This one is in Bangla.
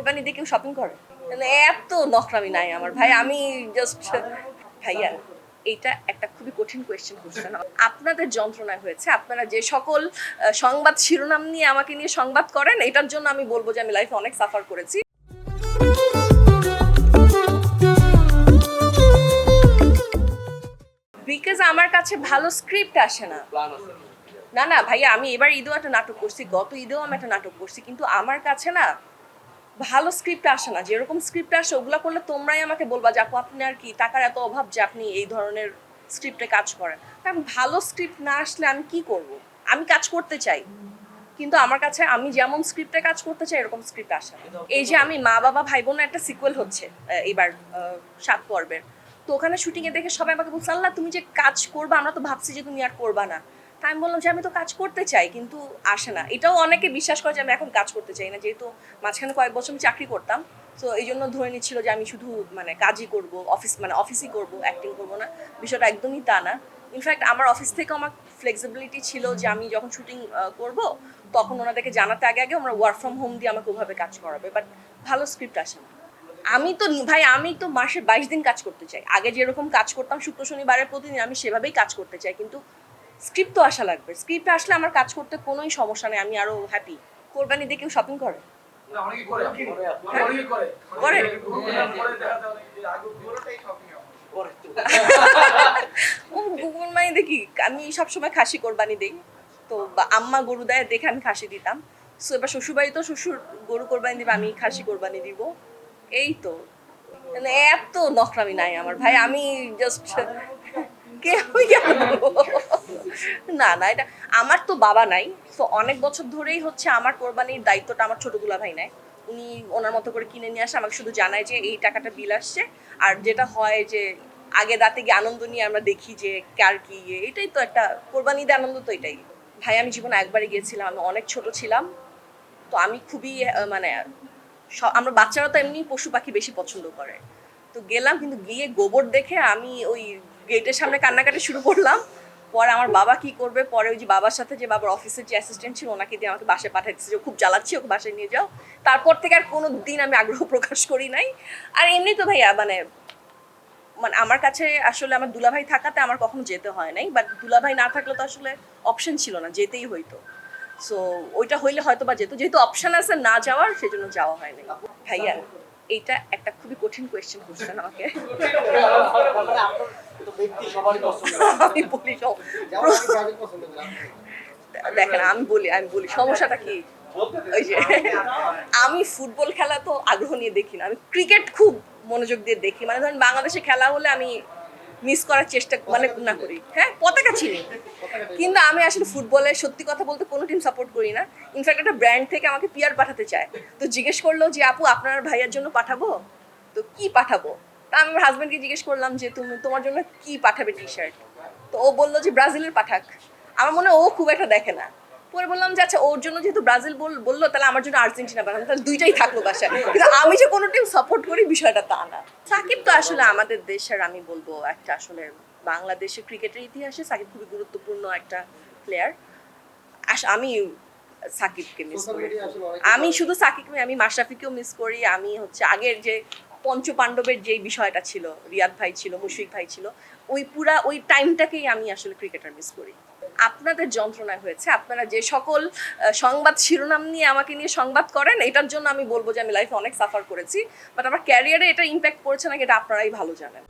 কোরবানি দিয়ে কেউ শপিং করে? মানে এত নখরামি নাই আমার ভাই। আমি জাস্ট ভাইয়া এইটা একটা খুবই কঠিন কোয়েশ্চেন করছেন। আপনাদের যন্ত্রণায় হয়েছে। আপনারা যে সকল সংবাদ শিরোনাম নিয়ে আমাকে নিয়ে সংবাদ করেন, এটার জন্য আমি বলবো যে আমি লাইফে অনেক সাফার করেছি। বিকজ আমার কাছে ভালো স্ক্রিপ্ট আসে না। না ভাইয়া, আমি এবার ঈদেও একটা নাটক করছি, গত ঈদেও আমি একটা নাটক করছি, কিন্তু আমার কাছে না ভালো স্ক্রিপ্ট আসে না। যেরকম স্ক্রিপ্ট আসে ওগুলো করলে তোমরাই আমাকে বলবা যে আপু আপনি আর কি টাকার এত অভাব যে আপনি এই ধরনের স্ক্রিপ্টে কাজ করেন। কারণ ভালো স্ক্রিপ্ট না আসলে আমি কি করব? আমি কাজ করতে চাই, কিন্তু আমার কাছে আমি যেমন স্ক্রিপ্টে কাজ করতে চাই এরকম স্ক্রিপ্ট আসে না। এই যে আমি মা বাবা ভাই বোনের একটা সিকুয়েল হচ্ছে এবার 7 পর্বের, তো ওখানে শুটিংয়ে দেখে সবাই আমাকে বলছে আল্লাহ তুমি যে কাজ করবা, আমরা তো ভাবছি যে তুমি আর করবা না। তাই আমি বললাম যে আমি তো কাজ করতে চাই, কিন্তু আসে না। এটাও অনেকে বিশ্বাস করে যে আমি এখন কাজ করতে চাই না, যেহেতু মাঝখানে কয়েক বছর আমি চাকরি করতাম। তো এই জন্য ধরে নিচ্ছিল যে আমি শুধু মানে কাজই করব, অফিসই করব, অ্যাক্টিং করব না। বিষয়টা একদমই তা না। ইনফ্যাক্ট আমার অফিস থেকে আমার ফ্লেক্সিবিলিটি ছিল যে আমি যখন শুটিং করব তখন ওনাদেরকে জানাতে আগে আমরা ওয়ার্ক ফ্রম হোম দিয়ে আমাকে ওভাবে কাজ করাবে। বাট ভালো স্ক্রিপ্ট আসে না। আমি তো মাসে 22 দিন কাজ করতে চাই। আগে যেরকম কাজ করতাম শুক্র শনিবারের প্রতিদিন, আমি সেভাবেই কাজ করতে চাই, কিন্তু স্ক্রিপ্ট তো আসা লাগবে। স্ক্রিপ্ট আসলে আমার কাজ করতে কোনোই সমস্যা নেই, আমি আরো হ্যাপি। কোরবানি দিয়ে কেউ শপিং করে? করে ও কোরবানি দেখি, আমি সবসময় খাসি কোরবানি দিই। তো আম্মা গরু দেয় দেখে আমি খাসি দিতাম। সো এবার শ্বশুরবাড়ি তো শ্বশুর গরু কোরবানি দিবে, আমি খাসি কোরবানি দিব। এই তো, মানে এত নখরামি নাই আমার ভাই। আমি জাস্ট না এটা আমার তো বাবা নাই, তো অনেক বছর ধরেই হচ্ছে আমার কোরবানির দায়িত্বটা আমার ছোট দুলা ভাই নেয়। উনি ওনার মতো করে কিনে নিয়ে আসে, আমাকে শুধু জানায় যে এই টাকাটা বিল আসছে। আর যেটা হয় যে আগে রাতে গিয়ে আনন্দ নিয়ে আমরা দেখি যে কার কি এটাই তো একটা কোরবানি দিয়ে আনন্দ, তো এটাই। ভাই আমি জীবনে একবারই গিয়েছিলাম, আমি অনেক ছোট ছিলাম। তো আমি খুবই মানে আমরা বাচ্চারা তো এমনি পশু পাখি বেশি পছন্দ করে। তো গেলাম, কিন্তু গিয়ে গোবর দেখে আমি ওই গেটের সামনে কান্নাকাটি শুরু করলাম। পরে আমার বাবা কি করবে, পরে ওই যে বাবার সাথে যে বাবার অফিসের যে অ্যাসিস্ট্যান্ট ছিল ওনাকে দিয়ে আমাকে বাসায় পাঠাইছে যে খুব জ্বালাচ্ছি, ওকে বাসায় নিয়ে যাও। তারপর থেকে আর কোনো দিন আমি আগ্রহ প্রকাশ করি নাই। আর এমনি তো ভাইয়া মানে মানে আমার কাছে আসলে আমার দুলাভাই থাকাতে আমার কখনো যেতে হয় নাই, বাট দুলাভাই না থাকলে তো আসলে অপশন ছিল না, যেতেই হইতো। সো ওইটা হইলে হয়তো বা যেত, যেহেতু অপশন আছে না যাওয়ার, সেজন্য যাওয়া হয়নি। ভাইয়া এইটা একটা খুবই কঠিন কোয়েশ্চেন করছেন আমাকে। আমি বলি দেখেন, আমি বলি সমস্যাটা কি। ওই যে আমি ফুটবল খেলা তো আগ্রহ নিয়ে দেখি না, আমি ক্রিকেট খুব মনোযোগ দিয়ে দেখি। মানে ধরেন বাংলাদেশে খেলা হলে আমি মিস করার চেষ্টা মানে না করি, হ্যাঁ পতাকা চিনি, কিন্তু আমি আসলে ফুটবলে সত্যি কথা বলতে কোনো টিম সাপোর্ট করি না। ইনফ্যাক্ট একটা ব্র্যান্ড থেকে আমাকে পিআর পাঠাতে চায়, তো জিজ্ঞেস করলো যে আপু আপনার ভাইয়ার জন্য পাঠাবো, তো কি পাঠাবো। তা আমি আমার হাজব্যান্ডকে জিজ্ঞেস করলাম যে তোমার জন্য কি পাঠাবে টি শার্ট। তো ও বললো যে ব্রাজিলের পাঠাক। আমার মনে হয় ও খুব একটা দেখে না। পরে বললাম যে আচ্ছা ওর জন্য যেহেতু ব্রাজিল বললো, তাহলে আমার জন্য আর্জেন্টিনা বানাবো, তাহলে দুইটাই থাকলো বাসায়। কিন্তু আমি যে কোনো টিম সাপোর্ট করি বিষয়টা তা না। সাকিব তো আসলে আমাদের দেশের, আমি বলবো একটা আসলে বাংলাদেশের ক্রিকেটের ইতিহাসে সাকিব খুবই গুরুত্বপূর্ণ একটা প্লেয়ার। আমি সাকিবকে মিস করি। আমি শুধু সাকিবকে, আমি মাশরাফিকেও মিস করি। আমি হচ্ছে আগের যে পঞ্চপাণ্ডবের যেই বিষয়টা ছিল, রিয়াদ ভাই ছিল, মুশফিক ভাই ছিল, ওই টাইমটাকেই আমি আসলে ক্রিকেটার মিস করি। আপনাদের যন্ত্রণায় হয়েছে। আপনারা যে সকল সংবাদ শিরোনাম নিয়ে আমাকে নিয়ে সংবাদ করেন, এটার জন্য আমি বলবো যে আমি লাইফে অনেক সাফার করেছি। বাট আমার ক্যারিয়ারে এটা ইম্প্যাক্ট পড়েছে নাকি এটা আপনারাই ভালো জানেন।